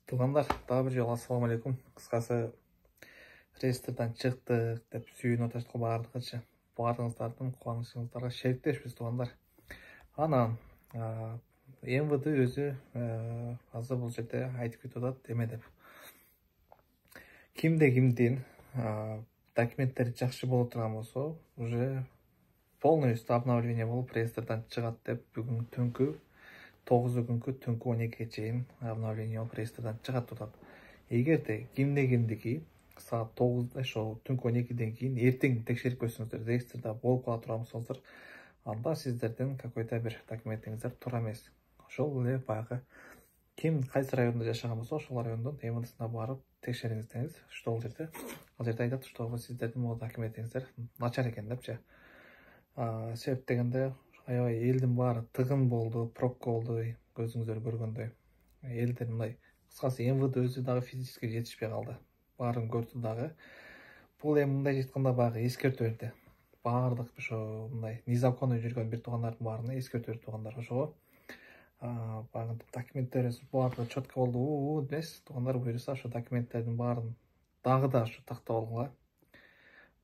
Туғандар, тағы бір жол ассалаумағалейкум. Қысқасы реестрден шықтық деп сүйін оташқа бардығычы. Барыңыздардың қуанышыңыздарға шеріктешпіз туғандар. Анан МВД өзі азыр бұл жерде айтып кетіп деме деп. Кимден документтері жақсы болу тұрған болса, уже полностью обновление болып реестрден шығат деп бүгін түнкі 9 күнгі түнкі 12-ге чейин обновление болып реестрден шығат тұрат. Егер де кимдеги саат 9-да түнкі 12-ден кейін ертең текшеріп көрсеңіздер, реестрда болып қала тұрған болсаңыздар, анда сіздерден какой-то бір документіңіздер тұра емес. Ошол эле баягы ким кайсы районда жашаган болсо, ошол райондун МВДсине барып текшериңиз деңиз. Что ал жерде айтат, что сиздердин могу документиңиздер начар экен депчи. Себеп дегенде аябай элдин баары тыгын болду, пробка болду, көзүңүздөр көргөндөй. Элдин мындай кыскасы МВД өзү дагы физически жетишпей калды. Баарын көрдү дагы. Бул эми мындай айтканда баягы эскертүү берди. Баардык ошо мындай незаконно жүргөн бир туугандардын баарына эскертүү берди туугандар. Ошого баягы документтерибиз баардыгы четко болду эмес. Туугандар буюрса ошо документтердин баарын дагы да ошо тактап алганга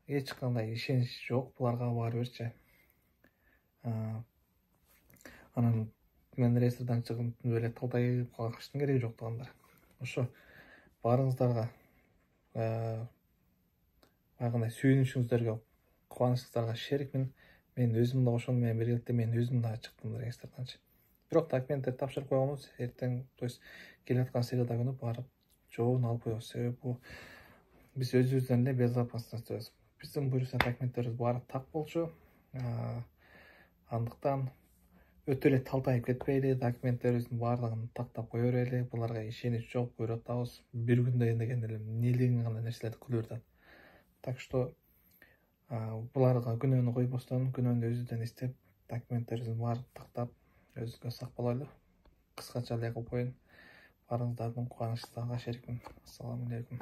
эч кандай ишенич жок буларга баары бирчи. Анан мен реестрден чыгып эле талтай калыштын кереги жок туугандар. Ошо баарыңыздарга баягындай сүйүнүшүңүздөргө, кубанычыңыздарга шерикмин. Мен өзүм да ошону менен биргеликте мен өзүм да чыктым реестрданчы. Бирок документтерди тапшырып койгонбуз. Эртең, то есть келаткан среда күнү барып жообун алып коебуз. Себеби бул биз өзүбүздөн эле безопасностьбыз. Биздин буюрса документтерибиз баары так болчу. Андыктан өтө эле талтайып кетпейли, документтерибиздин баардыгын тактап кое берели. Буларга ишенич жок, көрүп атабыз. Бир күндө деген эле нелеген гана нерселерди кылып жатат. Так что буларга күнөөнү койбостон, күнөөнү өзүбүздөн издеп, документтерибиздин баарын тактап, өзүбүзгө сак бололу. Кыскача эле кылып коеюн. Баарыңыздардын кубанычыңыздарга шерикмин. Ассаламу алейкум.